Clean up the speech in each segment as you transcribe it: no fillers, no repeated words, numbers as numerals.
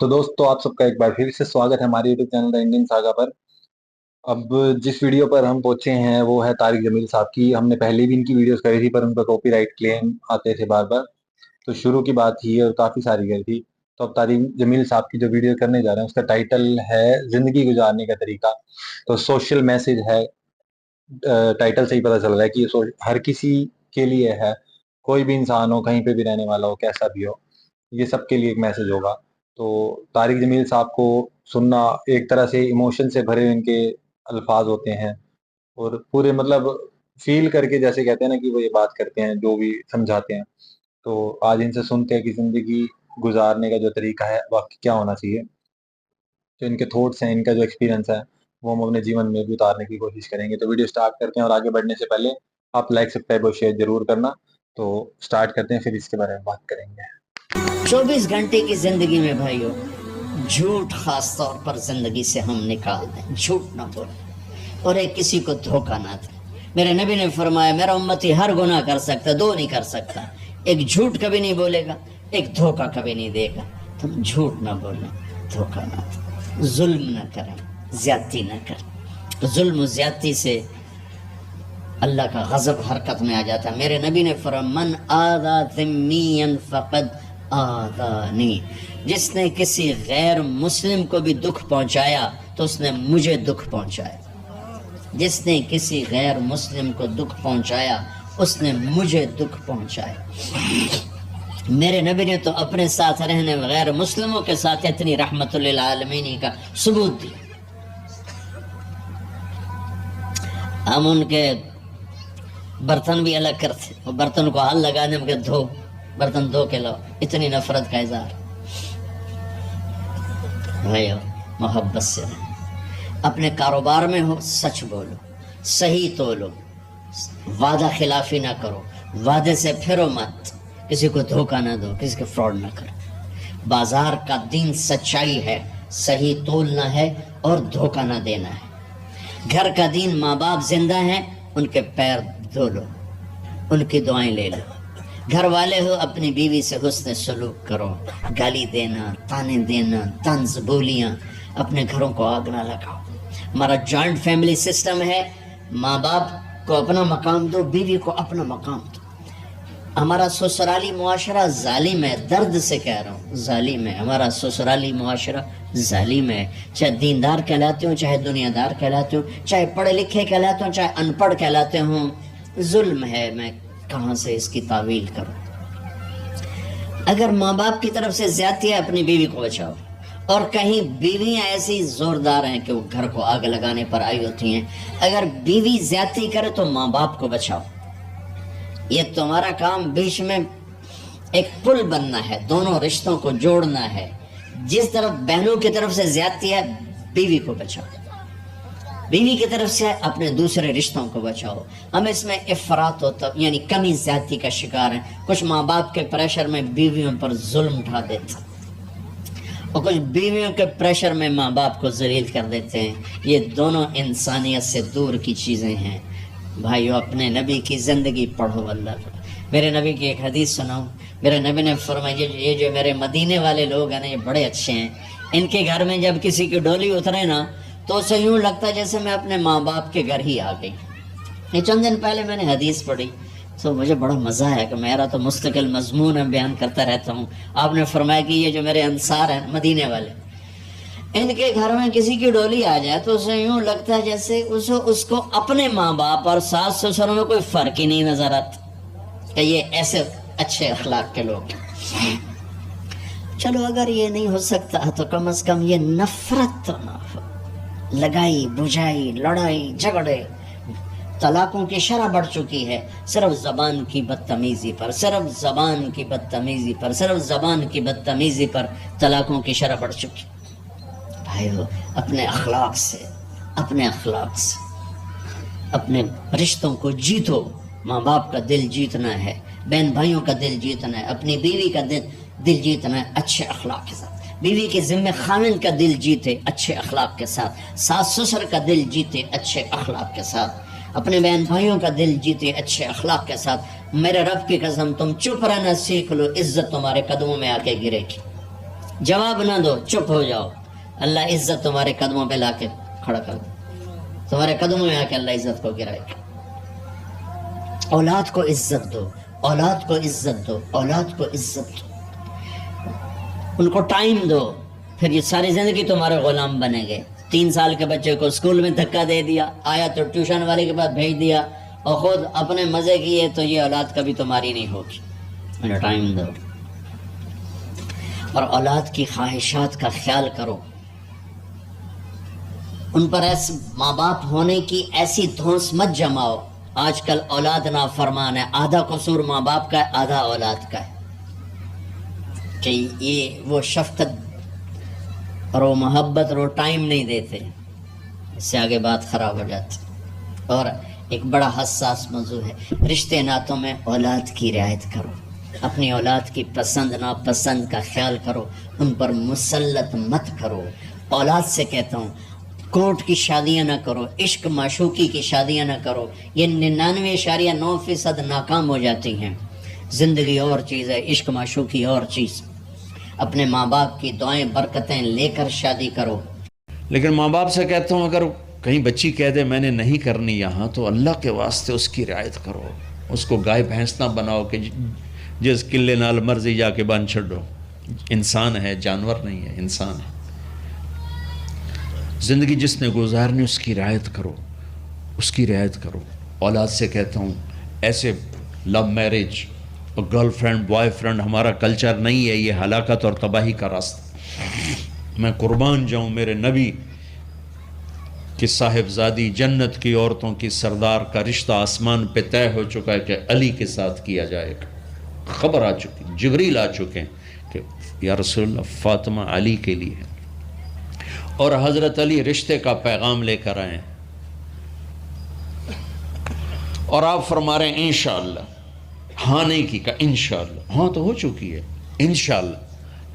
तो दोस्तों आप सबका एक बार फिर से स्वागत है हमारे YouTube channel the Indian saga पर। अब जिस वीडियो पर हम पहुंचे हैं वो है तारिक जमील साहब की। हमने पहले भी इनकी वीडियोस करी थी पर उन पर कॉपीराइट क्लेम आते थे बार बार, तो शुरू की बात थी और काफी सारी करी थी। तो अब तारिक जमील साहब की जो वीडियो करने जा रहे हैं उसका टाइटल है जिंदगी गुजारने का तरीका। तो सोशल मैसेज है, टाइटल से ही पता चल रहा है कि ये हर किसी के लिए है। कोई भी इंसान हो, कहीं पे भी रहने वाला हो, कैसा भी हो, ये सबके लिए एक मैसेज होगा। तो तारिक जमील साहब को सुनना, एक तरह से इमोशन से भरे इनके अल्फाज होते हैं और पूरे मतलब फील करके जैसे कहते हैं ना कि वो ये बात करते हैं जो भी समझाते हैं। तो आज इनसे सुनते हैं कि जिंदगी गुजारने का जो तरीका है वाकई क्या होना चाहिए। जो इनके थॉट्स हैं, इनका जो एक्सपीरियंस है वो हम अपने जीवन में भी उतारने की कोशिश करेंगे। तो वीडियो स्टार्ट करते हैं और आगे बढ़ने से पहले आप लाइक सब्सक्राइब और शेयर जरूर करना। तो स्टार्ट करते हैं, फिर इसके बारे में बात करेंगे। 24 घंटे की जिंदगी में भाइयों झूठ खास तौर पर जिंदगी से हम निकाल दें। झूठ ना बोले और एक किसी को धोखा ना दे। मेरे नबी ने फरमाया मेरा उम्मती हर गुनाह कर सकता, दो नहीं कर सकता, एक झूठ कभी नहीं बोलेगा, एक धोखा कभी नहीं देगा। तुम झूठ ना बोलें, धोखा ना दें, जुल्म ना करें, ज्यादती ना करें। जुल्म ज्यादती से अल्लाह का गजब हरकत में आ जाता है। मेरे नबी ने फरमाया मन आदा ज़िम्मियन फ़क़द आदानी, जिसने किसी गैर मुस्लिम को भी दुख पहुंचाया तो उसने मुझे दुख पहुंचाया। जिसने किसी गैर मुस्लिम को दुख पहुंचाया उसने मुझे दुख पहुंचाया। मेरे नबी ने तो अपने साथ रहने गैर मुस्लिमों के साथ इतनी रहमतुल लिल आलमीन का सबूत दिया। हम उनके बर्तन भी अलग करते, वो बर्तन को हाथ लगाने में धो, बर्तन धो के लाओ, इतनी नफरत का इजहार। भाइयों मोहब्बत से रहें। अपने कारोबार में हो सच बोलो, सही तोलो, वादा खिलाफी ना करो, वादे से फिरो मत, किसी को धोखा ना दो, किसी को फ्रॉड ना करो। बाजार का दीन सच्चाई है, सही तोलना है और धोखा ना देना है। घर का दीन माँ बाप जिंदा हैं, उनके पैर धो लो, उनकी दुआएं ले लो। घर वाले हो अपनी बीवी से हुस्न सलूक करो। गाली देना, ताने देना, तंज बोलियां, अपने घरों को आग ना लगाओ। हमारा जॉइंट फैमिली सिस्टम है, माँ बाप को अपना मकाम दो, बीवी को अपना मकाम दो। हमारा ससुराली मुआशरा जालिम है, दर्द से कह रहा हूँ, जालिम है। हमारा ससुराली मुआशरा जालिम है। चाहे दीनदार कहलाते हो, चाहे दुनियादार कहलाते हो, चाहे पढ़े लिखे कहलाते हो, चाहे अनपढ़ कहलाते हो, जुल्म है। मैं कहाँ से इसकी तावील करूं। अगर माँ बाप की तरफ से ज्यादती है, अपनी बीवी को बचाओ। और कहीं बीवियां ऐसी जोरदार हैं कि वो घर को आग लगाने पर आई होती हैं, अगर बीवी ज्यादती करे तो माँ बाप को बचाओ। ये तुम्हारा काम बीच में एक पुल बनना है, दोनों रिश्तों को जोड़ना है। जिस तरफ बहनों की तरफ से ज्यादती है, बीवी को बचाओ। बीवी की तरफ से अपने दूसरे रिश्तों को बचाओ। हम इसमें इफरात होता यानी कमी ज्यादती का शिकार हैं। कुछ माँ बाप के प्रेशर में बीवियों पर जुल्म उठा देते और कुछ बीवियों के प्रेशर में माँ बाप को जलील कर देते हैं। ये दोनों इंसानियत से दूर की चीज़ें हैं। भाइयों अपने नबी की ज़िंदगी पढ़ो, अल्लाह को। मेरे नबी की एक हदीस सुनाऊं। मेरे नबी ने फरमाया ये जो मेरे मदीने वाले लोग हैं ना, ये बड़े अच्छे हैं। इनके घर में जब किसी की डोली उतरे ना तो उसे यूँ लगता है जैसे मैं अपने माँ बाप के घर ही आ गई। ये चंद दिन पहले मैंने हदीस पढ़ी तो मुझे बड़ा मज़ा आया कि मेरा तो मुस्तकिल मजमून में बयान करता रहता हूँ। आपने फरमाया कि ये जो मेरे अंसार हैं मदीने वाले, इनके घर में किसी की डोली आ जाए तो उसे यूँ लगता है जैसे उसको अपने माँ बाप और सास ससुर में कोई फ़र्क ही नहीं नज़र आता कि ये ऐसे अच्छे अखलाक के लोग। चलो अगर ये नहीं हो सकता तो कम से कम ये नफरत तो ना हो। लगाई बुझाई, लड़ाई झगड़े, तलाकों की शरह बढ़ चुकी है सिर्फ ज़बान की बदतमीज़ी पर, सिर्फ ज़बान की बदतमीज़ी पर, सिर्फ ज़बान की बदतमीज़ी पर तलाकों की शरह बढ़ चुकी। भाइयों अपने अखलाक से, अपने अखलाक से अपने रिश्तों को जीतो। माँ बाप का दिल जीतना है, बहन भाइयों का दिल जीतना है, अपनी बीवी का दिल जीतना है अच्छे अखलाक के साथ। बीवी के जिम्मे खामिन का दिल जीते अच्छे अखलाक के साथ, सास ससुर का दिल जीते अच्छे अखलाक के साथ, अपने बहन भाइयों का दिल जीते अच्छे अखलाक के साथ। मेरे रब की कसम तुम चुप रहना सीख लो, इज्जत तुम्हारे कदमों में आके गिरेगी। जवाब ना दो, चुप हो जाओ, अल्लाह इज्जत तुम्हारे कदमों पे लाके खड़ा कर दो, तुम्हारे कदमों में आके अल्लाह इज्जत को गिराएगा। औलाद को इज्जत दो, औलाद को इज्जत दो, औलाद को इज्जत दो, उनको टाइम दो, फिर ये सारी जिंदगी तुम्हारे गुलाम बनेंगे। 3 साल के बच्चे को स्कूल में धक्का दे दिया, आया तो ट्यूशन वाले के पास भेज दिया और खुद अपने मजे किए, तो ये औलाद कभी तुम्हारी नहीं होगी। उन्हें टाइम दो और औलाद की ख्वाहिशात का ख्याल करो। उन पर ऐसे माँ बाप होने की ऐसी धौंस मत जमाओ। आजकल औलाद ना फरमान है, आधा कसूर माँ बाप का है, आधा औलाद का है कि ये वो शफकत और वो मोहब्बत और वो टाइम नहीं देते, इससे आगे बात खराब हो जाती। और एक बड़ा हसास मौजू है, रिश्ते नातों में औलाद की रियायत करो, अपनी औलाद की पसंद नापसंद का ख्याल करो, उन पर मुसल्लत मत करो। औलाद से कहता हूँ, कोर्ट की शादियाँ ना करो, इश्क माशूकी की शादियाँ ना करो, ये 99.9% नाकाम हो जाती हैं। ज़िंदगी और चीज़ है, इश्क माशूकी और चीज़। अपने माँ बाप की दुआएं बरकतें लेकर शादी करो। लेकिन माँ बाप से कहता हूँ, अगर कहीं बच्ची कह दे मैंने नहीं करनी यहाँ, तो अल्लाह के वास्ते उसकी रियायत करो, उसको गाय भैंस ना बनाओ कि जिस किले नाल मर्जी जाके बन छो। इंसान है, जानवर नहीं है, इंसान है। ज़िंदगी जिसने गुजारनी उसकी रियायत करो, उसकी रियायत करो। औलाद से कहता हूँ, ऐसे लव मैरिज और गर्लफ्रेंड बॉयफ्रेंड हमारा कल्चर नहीं है, ये हलाकत और तबाही का रास्ता। मैं कुर्बान जाऊँ मेरे नबी कि साहिबजादी जन्नत की औरतों की सरदार का रिश्ता आसमान पे तय हो चुका है कि अली के साथ किया जाएगा। खबर आ चुकी, जिब्रील आ चुके हैं कि या रसूलल्लाह फातिमा अली के लिए है, और हज़रत अली रिश्ते का पैगाम लेकर आए, और आप फरमा रहे हैं इंशाअल्लाह। हाँ नहीं की का इंशाअल्लाह, हाँ तो हो चुकी है, इंशाअल्लाह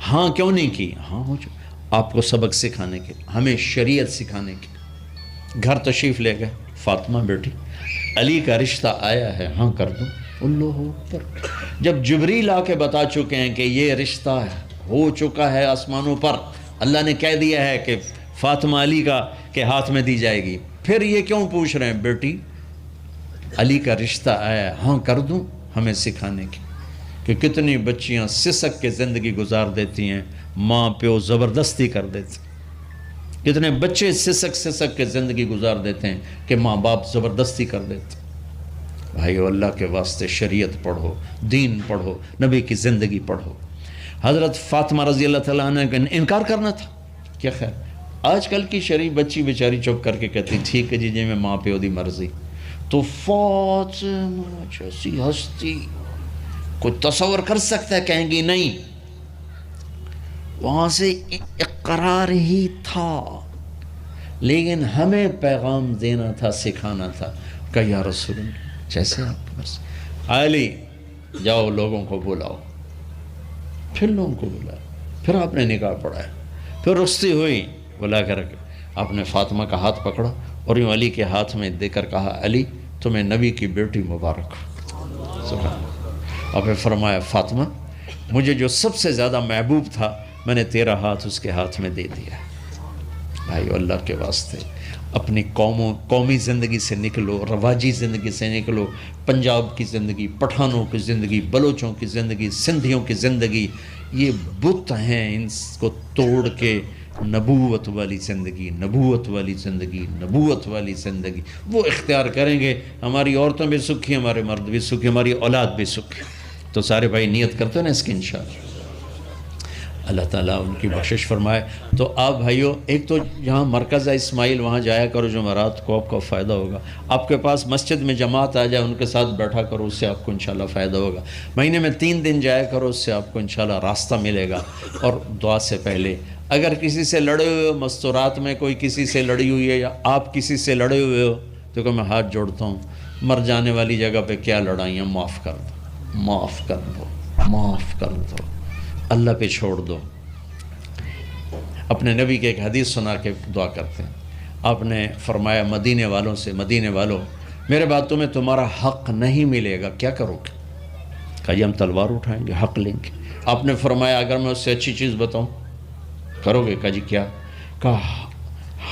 हाँ क्यों नहीं की, हाँ हो चुकी। आपको सबक सिखाने के, हमें शरीयत सिखाने के। घर तशरीफ ले गए, फातिमा बेटी अली का रिश्ता आया है, हाँ कर दो। अल्लाहू अकबर। जब जिब्रील आके बता चुके हैं कि ये रिश्ता हो चुका है आसमानों पर, अल्लाह ने कह दिया है कि फातिमा अली का के हाथ में दी जाएगी, फिर ये क्यों पूछ रहे हैं बेटी अली का रिश्ता आया है, हाँ कर दूँ। हमें सिखाने की कि कितनी बच्चियाँ सिसक के ज़िंदगी गुजार देती हैं, माँ प्यो ज़बरदस्ती कर देते, कितने बच्चे सिसक सिसक के ज़िंदगी गुजार देते हैं कि माँ बाप ज़बरदस्ती कर देते। भाई अल्लाह के वास्ते शरीयत पढ़ो, दीन पढ़ो, नबी की ज़िंदगी पढ़ो। हज़रत फातिमा रज़ी अल्लाह तआला अन्हा का इनकार करना था क्या? खैर आजकल की शरीफ बच्ची बेचारी चुप करके कहती ठीक है जी, जी मैं माँ प्यो दी मर्जी। तो फातिमा जैसी हस्ती कोई तस्वर कर सकता है? कहेंगी नहीं। वहाँ से इकरार ही था, लेकिन हमें पैगाम देना था, सिखाना था। कहा या रसूलल्लाह जैसे आपकी मर्जी। अली जाओ लोगों को बुलाओ। फिर लोगों को बुलाया, फिर आपने निकाह पढ़ाया, फिर रुस्ती हुई, बुला कर आपने फातिमा का हाथ पकड़ा और यूँ अली के हाथ में देकर कहा अली तुम्हें नबी की बेटी मुबारक। और फिर फरमाया फातिमा मुझे जो सबसे ज़्यादा महबूब था मैंने तेरा हाथ उसके हाथ में दे दिया। भाई अल्लाह के वास्ते अपनी कौमी ज़िंदगी से निकलो, रवाजी ज़िंदगी से निकलो। पंजाब की ज़िंदगी, पठानों की ज़िंदगी, बलोचों की ज़िंदगी, सिंधियों की ज़िंदगी, ये बुत हैं, इनको तोड़ के नबूवत वाली ज़िंदगी, नबूवत वाली ज़िंदगी, नबूवत वाली ज़िंदगी वो इख्तियार करेंगे। हमारी औरतें भी सुखी, हमारे मर्द भी सुखी, हमारी औलाद भी सुखी। तो सारे भाई नियत करते हैं ना इसकी इंशाअल्लाह, अल्लाह ताला उनकी बख्शिश फरमाए। तो आप भाइयों, एक तो यहाँ मरकज़ है इस्माइल, वहाँ जाया करो जुमेरात को, आपको फ़ायदा होगा। आपके पास मस्जिद में जमात आ जाए, उनके साथ बैठा करो, उससे आपको इंशाल्लाह फ़ायदा होगा। महीने में 3 दिन जाया करो, उससे आपको इंशाल्लाह रास्ता मिलेगा। और दुआ से पहले अगर किसी से लड़े हुए हो, मस्तूरात में कोई किसी से लड़ी हुई है या आप किसी से लड़े हुए हो, तो क्या मैं हाथ जोड़ता हूँ, मर जाने वाली जगह पे क्या लड़ाइयाँ, माफ़ कर दो, माफ़ कर दो, माफ़ कर दो, अल्लाह पे छोड़ दो। अपने नबी के एक हदीस सुना के दुआ करते हैं। आपने फरमाया मदीने वालों से, मदीने वालों मेरे बाद तुम्हें तुम्हारा हक़ नहीं मिलेगा, क्या करोगे? कहा हम तलवार उठाएंगे, हक़ लेंगे। आपने फरमाया अगर मैं उससे अच्छी चीज़ बताऊँ, करोगे? कहा जी क्या? कहा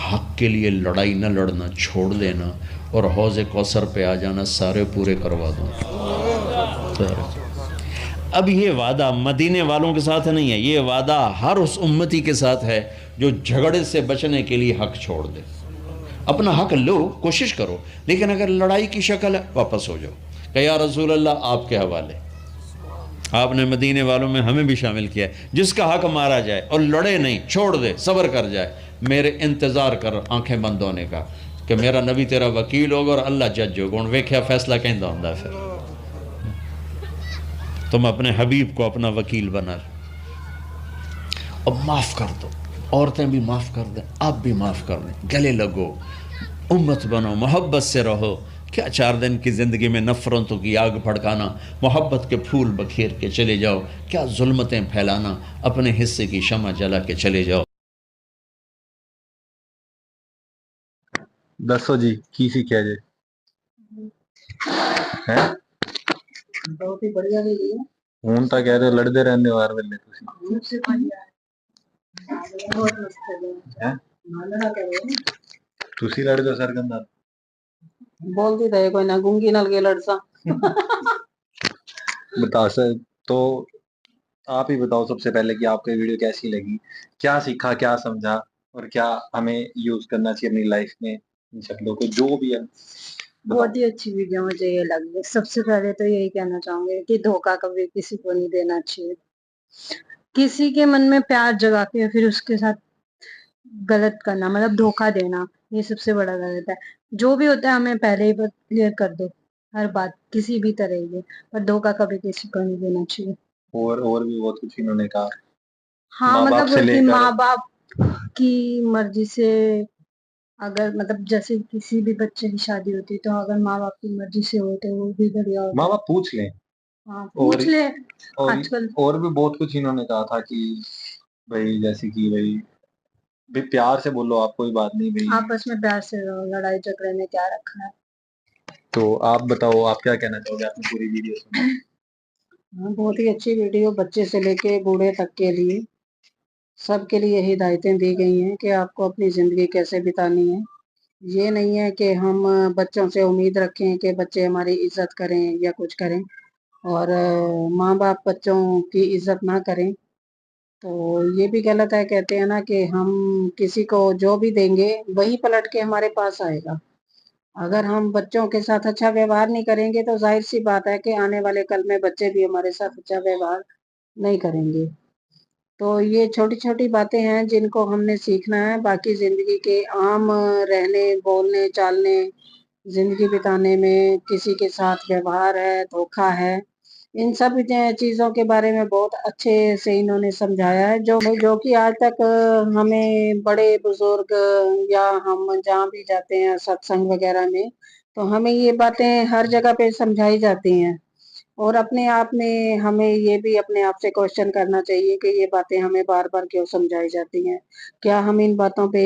हक के लिए लड़ाई न लड़ना, छोड़ देना और हौज़ कौसर पे आ जाना, सारे पूरे करवा दूँ। अब ये वादा मदीने वालों के साथ नहीं है, ये वादा हर उस उम्मती के साथ है जो झगड़े से बचने के लिए हक छोड़ दे। अपना हक लो, कोशिश करो, लेकिन अगर लड़ाई की शक्ल है वापस हो जाओ। कि या रसूल अल्लाह आपके हवाले। आपने मदीने वालों में हमें भी शामिल किया है, जिसका हक मारा जाए और लड़े नहीं, छोड़ दे, सब्र कर जाए, मेरे इंतज़ार कर आंखें बंद होने का कि मेरा नबी तेरा वकील होगा और अल्लाह जज होगा। हुण वेख्या फैसला कहता होंदा फिर तुम अपने हबीब को अपना वकील बना और माफ़ कर दो। औरतें भी माफ़ कर दें, आप भी माफ़ कर दें, गले लगो, उम्मत बनो, मोहब्बत से रहो। क्या 4 दिन की ज़िंदगी में नफ़रतों की आग भड़काना, मोहब्बत के फूल बखेर के चले जाओ। क्या जुल्मतें फैलाना, अपने हिस्से की शमा जला के चले जाओ। दसो जी की सीखा जे हैं? बहुत ही बढ़िया वीडियो हूं तो कह रहे हो लड़ते रहने वार वेले तुसी सबसे बढ़िया है। बहुत मस्त है हैं? मानना करो तुसी लड़ दो सर गंदा बोलती रहे कोई ना गूंगी नल के लड़सा बताओ सर। तो आप ही बताओ सबसे पहले कि आपको ये वीडियो कैसी लगी, क्या सीखा, क्या समझा और क्या हमें यूज करना चाहिए अपनी लाइफ में इन शब्दों को, जो भी है बहुत ही अच्छी वीडियो मुझे ये लगी। सबसे पहले तो यही कहना चाहूंगी कि धोखा कभी किसी को नहीं देना चाहिए। किसी के मन में प्यार जगा के फिर उसके साथ गलत करना मतलब धोखा देना, ये सबसे बड़ा गलत है। जो भी होता है हमें पहले ही क्लियर कर दो, हर बात किसी भी तरह की, पर धोखा कभी किसी को नहीं देना चाहिए। और भी बहुत कुछ इन्होंने कहा, हाँ माँ बाप से मतलब कि लेकर। माँ बाप की मर्जी से, अगर मतलब जैसे किसी भी बच्चे की शादी होती है तो अगर माँ बाप की मर्जी से हो तो वो भी बढ़िया होता माँ है। बाप पूछ लें। हाँ और पूछ ले। और आजकल और भी बहुत कुछ इन्होंने कहा था कि भाई जैसे कि भाई प्यार से बोलो, आप कोई बात नहीं भाई। आपस में प्यार से रहो, लड़ाई झगड़े में क्या रखा है। तो आप बताओ, आप क्या कहना चाहोगे? आपने पूरी वीडियो सुनी? हाँ बहुत ही अच्छी वीडियो, बच्चे से लेके बूढ़े तक के लिए सबके लिए हिदायतें दी गई हैं कि आपको अपनी जिंदगी कैसे बितानी है। ये नहीं है कि हम बच्चों से उम्मीद रखें कि बच्चे हमारी इज्जत करें या कुछ करें और माँ बाप बच्चों की इज्जत ना करें तो ये भी गलत है। कहते हैं ना कि हम किसी को जो भी देंगे वही पलट के हमारे पास आएगा। अगर हम बच्चों के साथ अच्छा व्यवहार नहीं करेंगे तो जाहिर सी बात है कि आने वाले कल में बच्चे भी हमारे साथ अच्छा व्यवहार नहीं करेंगे। तो ये छोटी छोटी बातें हैं जिनको हमने सीखना है। बाकी जिंदगी के आम रहने बोलने चालने, जिंदगी बिताने में किसी के साथ व्यवहार है, धोखा है, इन सब चीजों के बारे में बहुत अच्छे से इन्होंने समझाया है। जो कि आज तक हमें बड़े बुजुर्ग या हम जहाँ भी जाते हैं सत्संग वगैरह में तो हमें ये बातें हर जगह पे समझाई जाती हैं। और अपने आप में हमें ये भी अपने आप से क्वेश्चन करना चाहिए कि ये बातें हमें बार बार क्यों समझाई जाती हैं। क्या हम इन बातों पे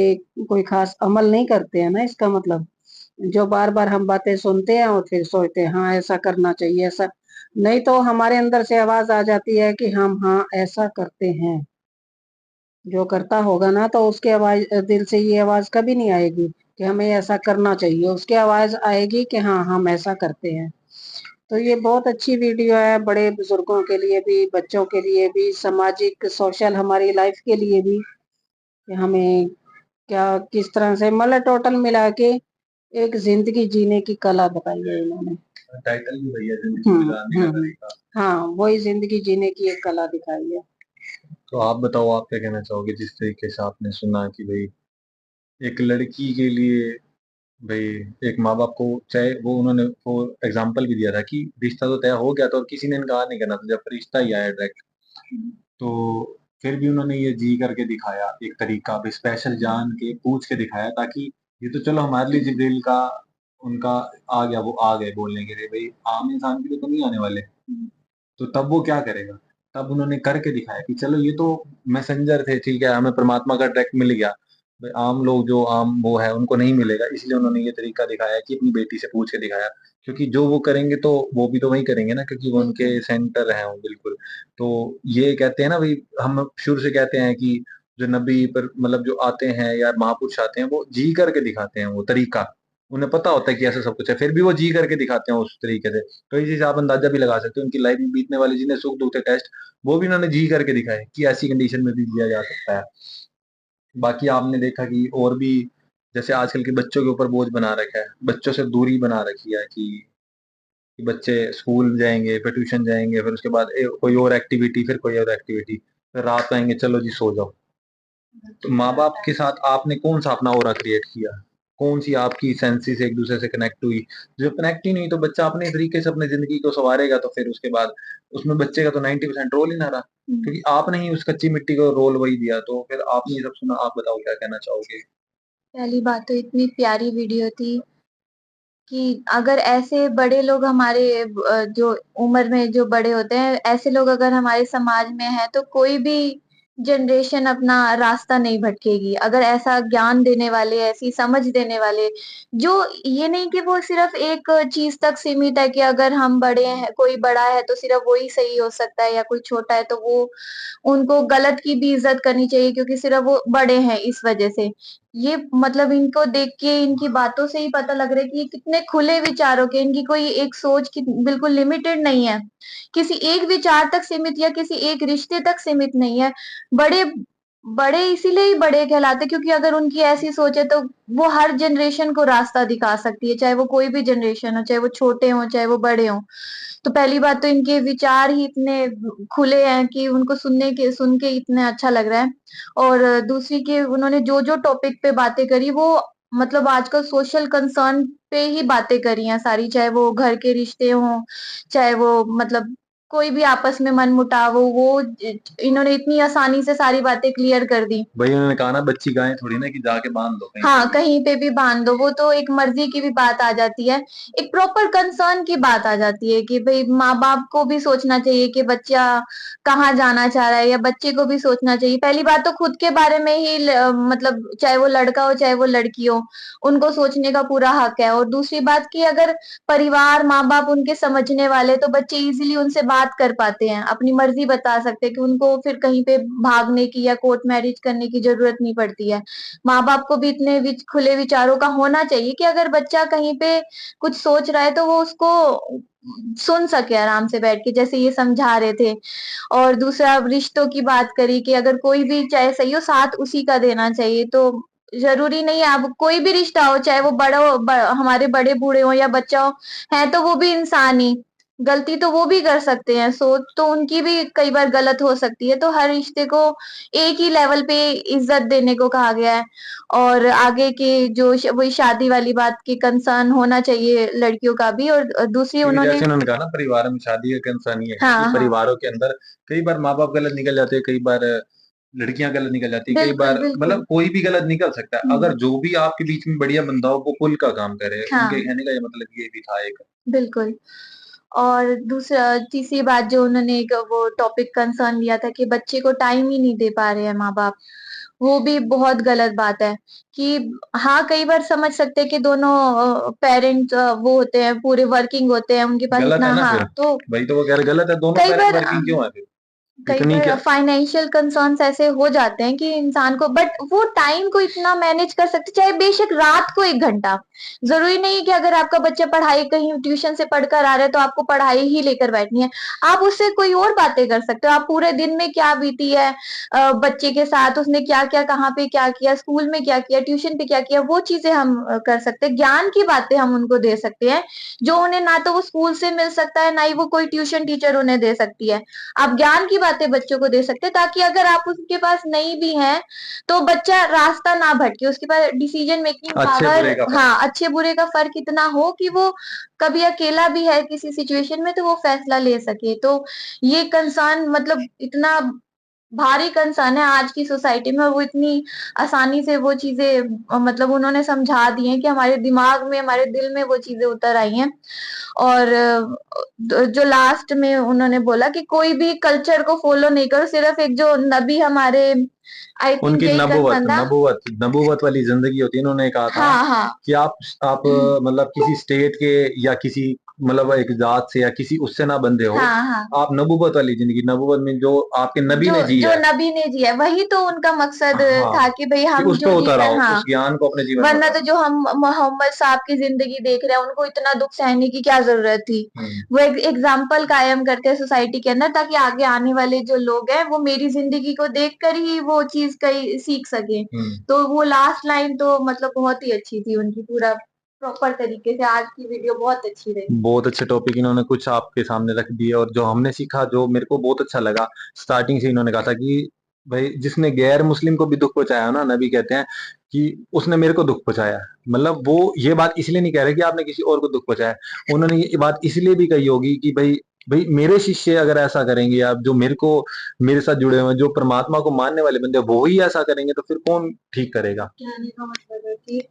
कोई खास अमल नहीं करते हैं ना, इसका मतलब जो बार बार हम बातें सुनते हैं और फिर सोचते हैं हाँ ऐसा करना चाहिए, ऐसा नहीं तो हमारे अंदर से आवाज आ जाती है कि हम हाँ ऐसा करते हैं। जो करता होगा ना तो उसके आवाज दिल से ये आवाज कभी नहीं आएगी कि हमें ऐसा करना चाहिए, उसकी आवाज आएगी कि हाँ हम ऐसा करते हैं। तो ये बहुत अच्छी वीडियो है, बड़े बुजुर्गों के लिए भी, बच्चों के लिए भी, सामाजिक सोशल हमारी लाइफ के लिए भी कि हमें क्या किस तरह से मतलब टोटल मिला के एक जिंदगी जीने की कला बताई है इन्होंने। टाइटल भी भैया जिंदगी गुजारने का तरीका। हाँ वही जिंदगी जीने की एक कला दिखाई है। तो आप बताओ, आप क्या कहना चाहोगे जिस तरीके से आपने सुना कि भाई एक लड़की के लिए, भाई एक माँ बाप को, चाहे वो उन्होंने वो एग्जाम्पल भी दिया था कि रिश्ता तो तय हो गया था और किसी ने इनकार नहीं करना था, जब रिश्ता ही आया डायरेक्ट, तो फिर भी उन्होंने ये जी करके दिखाया एक तरीका, भी स्पेशल जान के पूछ के दिखाया, ताकि ये तो चलो हमारे लिए जिब्रील का उनका आ गया, वो आ गए बोलने के लिए, भाई आम इंसान के लिए तो नहीं आने वाले। तो तब वो क्या करेगा? तब उन्होंने करके दिखाया कि चलो ये तो मैसेंजर थे, ठीक है, हमें परमात्मा का डायरेक्ट मिल गया, भाई आम लोग जो आम वो है उनको नहीं मिलेगा, इसलिए उन्होंने ये तरीका दिखाया कि अपनी बेटी से पूछ के दिखाया। क्योंकि जो वो करेंगे तो वो भी तो वही करेंगे ना, क्योंकि वो उनके सेंटर है वो, बिल्कुल। तो ये कहते हैं ना भाई, हम शुरू से कहते हैं कि जो नबी पर मतलब जो आते हैं या महापुरुष आते हैं, वो जी करके दिखाते हैं वो तरीका। उन्हें पता होता है कि ऐसा सब कुछ है, फिर भी वो जी करके दिखाते हैं उस तरीके से। तो इसी से आप अंदाजा भी लगा सकते हो उनकी लाइफ में बीतने वाले जिन्हें सुख दुख थे टेस्ट, वो भी उन्होंने जी करके दिखाए कि ऐसी कंडीशन में भी दिया जा सकता है। बाकी आपने देखा कि और भी जैसे आजकल के बच्चों के ऊपर बोझ बना रखा है, बच्चों से दूरी बना रखी है कि बच्चे स्कूल जाएंगे, फिर ट्यूशन जाएंगे, फिर उसके बाद कोई और एक्टिविटी, फिर कोई और एक्टिविटी, फिर रात को आएंगे, चलो जी सो जाओ। तो माँ बाप के साथ आपने कौन सा अपना ऑरा क्रिएट किया, कौन सी आपकी सेंसेस एक दूसरे से कनेक्ट हुई? जो कनेक्ट ही नहीं, तो बच्चा अपने तरीके से अपनी जिंदगी को संवारेगा, तो फिर उसके बाद उसमें बच्चे का तो 90% रोल ही ना रहा, क्योंकि आपने ही उस कच्ची मिट्टी को रोल वही दिया। तो फिर आपने ये सब सुना, आप बताओ क्या कहना चाहोगे? पहली बात तो इतनी प्यारी वीडियो थी कि अगर ऐसे बड़े लोग हमारे जो उम्र में जो बड़े होते हैं, ऐसे लोग अगर हमारे समाज में हैं, तो कोई भी जनरेशन अपना रास्ता नहीं भटकेगी। अगर ऐसा ज्ञान देने वाले, ऐसी समझ देने वाले, जो ये नहीं कि वो सिर्फ़ एक चीज़ तक सीमित है कि अगर हम बड़े हैं, कोई बड़ा है तो सिर्फ़ वो ही सही हो सकता है या कोई छोटा है तो वो उनको गलत की भी इज़्ज़त करनी चाहिए क्योंकि सिर्फ़ वो बड़े हैं इस वज़ह से। ये मतलब इनको देख के, इनकी बातों से ही पता लग रहा है कि ये कितने खुले विचारों के, इनकी कोई एक सोच की बिल्कुल लिमिटेड नहीं है। किसी एक विचार तक सीमित या किसी एक रिश्ते तक सीमित नहीं है। बड़े बड़े इसीलिए ही बड़े कहलाते हैं क्योंकि अगर उनकी ऐसी सोच है तो वो हर जनरेशन को रास्ता दिखा सकती है, चाहे वो कोई भी जनरेशन हो, चाहे वो छोटे हों, चाहे वो बड़े हों। तो पहली बात तो इनके विचार ही इतने खुले हैं कि उनको सुन के इतना अच्छा लग रहा है। और दूसरी कि उन्होंने जो-जो टॉपिक पे बातें करी वो मतलब आजकल सोशल कंसर्न पे ही बातें करी हैं सारी, चाहे वो घर के रिश्ते हों, चाहे वो मतलब कोई भी आपस में मनमुटाव हो, वो इन्होंने इतनी आसानी से सारी बातें क्लियर कर दी। भाई उन्होंने कहा ना, बच्ची गाय थोड़ी ना कि जाके बांध दो कहीं पे हाँ, भी। कहीं पे भी बाँध दो, वो तो एक मर्ज़ी की भी बात आ जाती है। एक प्रॉपर कंसर्न की बात आ जाती है कि भई माँ-बाप को भी सोचना चाहिए कि बच्चा कहाँ जाना चाह रहा है या बच्चे को भी सोचना चाहिए। पहली बात तो खुद के बारे में ही मतलब चाहे वो लड़का हो, चाहे वो लड़की हो, उनको सोचने का पूरा हक है। और दूसरी बात कि अगर परिवार, माँ-बाप उनके समझने वाले तो बच्चे ईज़िली उनसे बात कर पाते हैं, अपनी मर्ज़ी बता सकते हैं कि उनको फिर कहीं पे भागने की या कोर्ट मैरिज करने की ज़रूरत नहीं पड़ती है। माँ-बाप को भी इतने खुले विचारों का होना चाहिए कि अगर बच्चा कहीं पे कुछ सोच रहा है तो वो उसको सुन सके आराम से बैठ के, जैसे ये समझा रहे थे। और दूसरा रिश्तों की बात करी कि अगर कोई भी चाहे सही हो, साथ उसी का देना चाहिए। तो ज़रूरी नहीं है अब कोई भी रिश्ता हो, चाहे वो बड़ा हो, हमारे बड़े बूढ़े हों या बच्चा हो, है तो वो भी इंसान ही। गलती तो वो भी कर सकते हैं, सोच तो उनकी भी कई बार गलत हो सकती है। तो हर रिश्ते को एक ही लेवल पे इज़्ज़त देने को कहा गया है। और आगे की जो वही शादी वाली बात की कंसर्न होना चाहिए लड़कियों का भी। और दूसरी क्योंकि उन्होंने जैसे उन्होंने कहा ना, परिवार में शादी का कंसर्न ये है कि हाँ, हाँ। परिवारों के अंदर कई बार माँ बाप गलत निकल जाते हैं, कई बार लड़कियां गलत निकल जाती है, कई बिल्कुल, बार बिल्कुल। मतलब कोई भी गलत निकल सकता है। हुँ। अगर जो भी आपके बीच में बढ़िया बंदा हो, वो पुल का काम करे, उनके हाँ, कहने का ये मतलब ये भी था एक। बिल्कुल। और दूसरा तीसरी बात जो उन्होंने एक वो टॉपिक कंसर्न लिया था कि बच्चे को टाइम ही नहीं दे पा रहे हैं माँ-बाप। वो भी बहुत गलत बात है कि हाँ, कई बार समझ सकते हैं कि दोनों पेरेंट्स वो होते हैं, पूरे वर्किंग होते हैं, उनके पास गलत है इतना ना फिर, हाँ, तो वही तो वो कह रहे गलत है, दोनों कई पेरेंट बार वर्किंग क्यों है फिर, कई इतनी बार क्या? फाइनेंशियल कंसर्न्स ऐसे हो जाते हैं कि इंसान को बट वो टाइम को इतना मैनेज कर सकते चाहे बेशक रात को 1 घंटा। ज़रूरी नहीं है कि अगर आपका बच्चा पढ़ाई कहीं ट्यूशन से पढ़कर आ रहा है तो आपको पढ़ाई ही लेकर बैठनी है। आप उससे कोई और बातें कर सकते हो। आप पूरे दिन में क्या बीती है बच्चे के साथ, उसने क्या-क्या कहाँ पे क्या किया, स्कूल में क्या किया, ट्यूशन पे क्या किया, वो चीज़ें हम कर सकते हैं। ज्ञान की बातें हम उनको दे सकते हैं, जो उन्हें ना तो वो स्कूल से मिल सकता है, ना ही वो कोई ट्यूशन टीचर उन्हें दे सकती है। आप ज्ञान की बातें बच्चों को दे सकते हैं ताकि अगर आप उसके पास नहीं भी हैं, तो बच्चा रास्ता ना भटके, उसके पास डिसीजन मेकिंग अच्छे बुरे पावर का फर्क। हाँ, अच्छे-बुरे का फ़र्क इतना हो कि वो कभी अकेला भी है किसी सिचुएशन में तो वो फ़ैसला ले सके। तो ये कंसर्न मतलब इतना भारी कंसर्न है आज की सोसाइटी में और वो इतनी आसानी से वो चीज़ें मतलब उन्होंने समझा दी हैं कि हमारे दिमाग में, हमारे दिल में वो चीज़ें उतर आई हैं। और जो लास्ट में उन्होंने बोला कि कोई भी कल्चर को फॉलो नहीं करो, सिर्फ़ एक जो नबी हमारे आई थिंक उनकी यही नबूवत कंसर्न था। नबूवत नबूवत वाली जिंदगी होती है। इन्होंने कहा था हाँ, हाँ। कि आप मतलब किसी स्टेट के या किसी मतलब एक जात से या किसी उससे ना बंधे हो, हाँ हाँ, आप नबूवत वाली जिंदगी, नबूवत में जो आपके नबी जो ने जी जो है, नबी ने जिया है, वही तो उनका मकसद हाँ, था कि भाई कि हम उस पे जो जी उतर रहे आओ, हैं, हाँ। उस ज्ञान को अपने जीवन में वरना तो उतारो। जो हम मोहम्मद साहब की जिंदगी देख रहे हैं, उनको इतना दुख सहने की क्या जरूरत थी। वो एक एग्जाम्पल कायम करते हैं सोसाइटी के अंदर, ताकि आगे आने वाले जो लोग हैं वो मेरी जिंदगी को देखकर ही वो चीज कहीं सीख सके। तो वो लास्ट लाइन तो मतलब बहुत ही अच्छी थी उनकी, पूरा प्रॉपर तरीके से। आज की वीडियो बहुत अच्छी रही। बहुत अच्छे टॉपिक इन्होंने कुछ आपके सामने रख दिए, और जो हमने सीखा, जो मेरे को बहुत अच्छा लगा, स्टार्टिंग से इन्होंने कहा था कि भाई जिसने गैर मुस्लिम को भी दुख पहुंचाया ना, नबी कहते हैं कि उसने मेरे को दुख पहुंचाया। मतलब वो ये बात इसलिए नहीं कह रहे कि आपने किसी और को दुख पहुंचाया, उन्होंने ये बात इसलिए भी कही होगी कि भाई भाई मेरे शिष्य अगर ऐसा करेंगे, या जो मेरे को, मेरे साथ जुड़े हुए हैं, जो परमात्मा को मानने वाले बंदे, वो ही ऐसा करेंगे, तो फिर कौन ठीक करेगा। कहने का मतलब है कि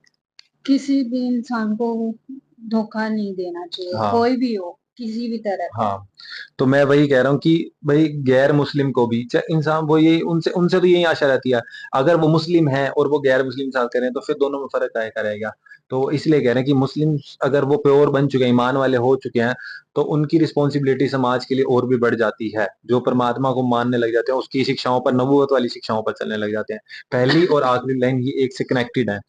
किसी भी इंसान को धोखा नहीं देना चाहिए, हाँ, कोई भी हो, किसी भी तरह का। हाँ, तो मैं वही कह रहा हूँ कि भाई गैर मुस्लिम को भी, चाहे इंसान वो, ये उनसे उनसे तो यही आशा रहती है, अगर वो मुस्लिम है और वो गैर मुस्लिम के साथ करें, तो फिर दोनों में फर्क आया करेगा। तो इसलिए कह रहे हैं कि मुस्लिम अगर वो प्योर बन चुके हैं, ईमान वाले हो चुके हैं, तो उनकी रिस्पॉन्सिबिलिटी समाज के लिए और भी बढ़ जाती है। जो परमात्मा को मानने लग जाते हैं, उसकी शिक्षाओं पर, नबूवत वाली शिक्षाओं पर चलने लग जाते हैं। पहली और आखिरी लाइन ये एक से कनेक्टेड है।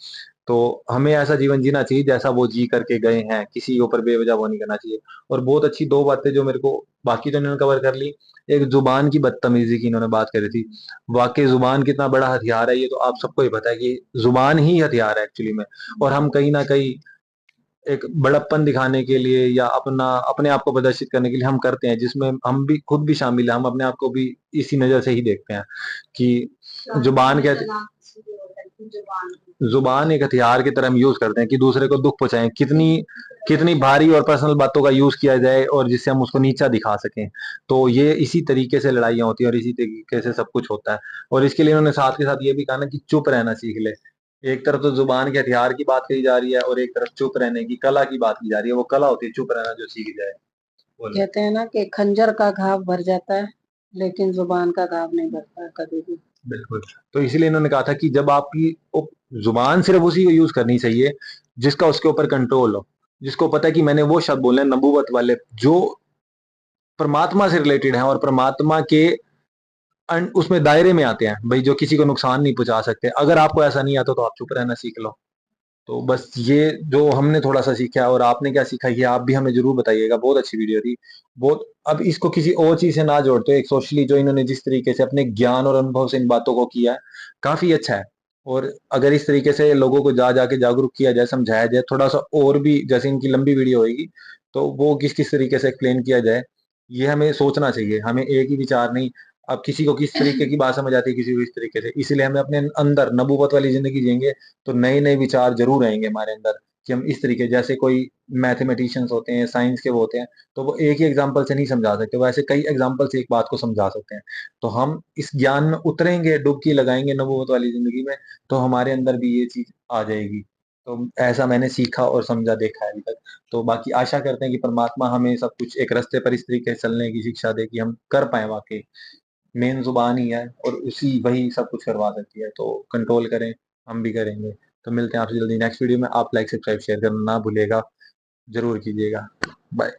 तो हमें ऐसा जीवन जीना चाहिए जैसा वो जी करके गए हैं, किसी के ऊपर बेवजह वो नहीं करना चाहिए। और बहुत अच्छी दो बातें जो मेरे को, बाकी तो इन्होंने कवर कर ली। एक जुबान की बदतमीजी की इन्होंने बात करी थी। वाकई जुबान कितना बड़ा हथियार है, ये तो आप सबको ही पता है कि जुबान ही हथियार है एक्चुअली में। और हम कहीं ना कहीं एक बड़प्पन दिखाने के लिए, या अपने आप को प्रदर्शित करने के लिए हम करते हैं, जिसमें हम भी, खुद भी शामिल है। हम अपने आप को भी इसी नजर से ही देखते हैं कि जुबान के, जुबान एक हथियार की तरह हम यूज करते हैं कि दूसरे को दुख पहुंचाएं। कितनी कितनी भारी और पर्सनल बातों का यूज किया जाए, और जिससे हम उसको नीचा दिखा सकें। तो ये इसी तरीके से लड़ाइयाँ होती हैं, और इसी तरीके से सब कुछ होता है। और इसके लिए उन्होंने साथ के साथ ये भी कहा ना कि चुप रहना सीख ले। एक तरफ तो जुबान के हथियार की बात कही जा रही है, और एक तरफ चुप रहने की कला की बात की जा रही है। वो कला होती है चुप रहना, जो सीख जाए। बोलो। कहते हैं ना कि खंजर का घाव भर जाता है, लेकिन जुबान का घाव नहीं भरता कभी भी। बिल्कुल। तो इसीलिए इन्होंने कहा था कि जब आपकी जुबान, सिर्फ उसी को यूज करनी चाहिए जिसका उसके ऊपर कंट्रोल हो, जिसको पता है कि मैंने वो शब्द बोलने हैं नबूवत वाले, जो परमात्मा से रिलेटेड हैं और परमात्मा के उसमें दायरे में आते हैं, भाई जो किसी को नुकसान नहीं पहुंचा सकते। अगर आपको ऐसा नहीं आता, तो आप चुप रहना सीख लो। तो बस ये जो हमने थोड़ा सा सीखा, और आपने क्या सीखा, ये आप भी हमें जरूर बताइएगा। बहुत अच्छी वीडियो थी, बहुत। अब इसको किसी और चीज से ना जोड़ते, एक सोशली जो इन्होंने जिस तरीके से अपने ज्ञान और अनुभव से इन बातों को किया है, काफी अच्छा है। और अगर इस तरीके से लोगों को जा जाके जागरूक किया जाए, समझाया जाए थोड़ा सा, और भी जैसे इनकी लंबी वीडियो होगी, तो वो किस किस तरीके से एक्सप्लेन किया जाए, ये हमें सोचना चाहिए। हमें एक ही विचार नहीं, अब किसी को किस तरीके की बात समझ आती है, किसी को इस तरीके से। इसलिए हमें अपने अंदर नबूवत वाली जिंदगी जिएंगे, तो नए नए विचार जरूर आएंगे हमारे अंदर, कि हम इस तरीके, जैसे कोई मैथमेटिशियंस होते हैं, साइंस के वो होते हैं, तो वो एक ही एग्जाम्पल से नहीं समझा सकते, वो ऐसे कई एग्जाम्पल से एक बात को समझा सकते हैं। तो हम इस ज्ञान में उतरेंगे, डुबकी लगाएंगे नबूवत वाली जिंदगी में, तो हमारे अंदर भी ये चीज आ जाएगी। तो ऐसा मैंने सीखा और समझा, देखा है अभी तक। तो बाकी आशा करते हैं कि परमात्मा हमें सब कुछ एक रास्ते पर इस तरीके से चलने की शिक्षा दे कि हम कर पाए वाकई। मेन जुबान ही है, और उसी वही सब कुछ करवा सकती है। तो कंट्रोल करें, हम भी करेंगे। तो मिलते हैं आपसे जल्दी नेक्स्ट वीडियो में। आप लाइक, सब्सक्राइब, शेयर करना ना भूलिएगा, जरूर कीजिएगा। बाय।